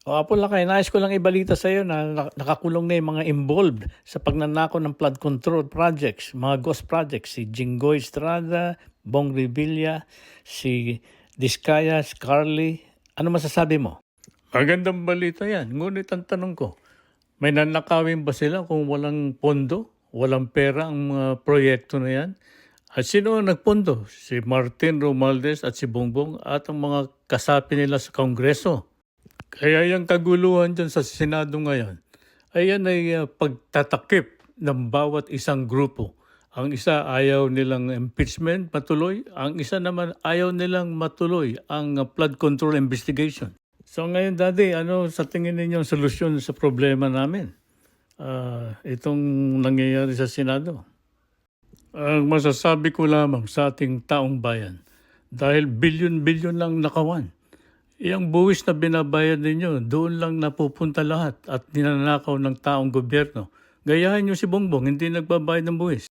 O Apo Lakay, nais ko lang ibalita sa iyo na nakakulong na yung mga involved sa pagnanakaw ng flood control projects, mga ghost projects, si Jinggoy Estrada, Bong Revilla, si Diskaya, Scarly. Ano masasabi mo? Magandang balita yan. Ngunit ang tanong ko, may nanakawin ba sila kung walang pondo, walang pera ang mga proyekto na yan? At sino ang nagpondo? Si Martin Romualdez at si Bongbong at ang mga kasapi nila sa Kongreso. Kaya yung kaguluhan dyan sa Senado ngayon, ayan ay pagtatakip ng bawat isang grupo. Ang isa ayaw nilang impeachment matuloy, ang isa naman ayaw nilang matuloy ang flood control investigation. So ngayon, Daddy, ano sa tingin ninyo ang solusyon sa problema namin? Itong nangyayari sa Senado. Ang masasabi ko lamang sa ating taong bayan, dahil bilyon-bilyon lang nakawan. Yung buwis na binabayad ninyo, doon lang napupunta lahat at ninanakaw ng taong gobyerno. Gayahin nyo si Bongbong, hindi nagbabayad ng buwis.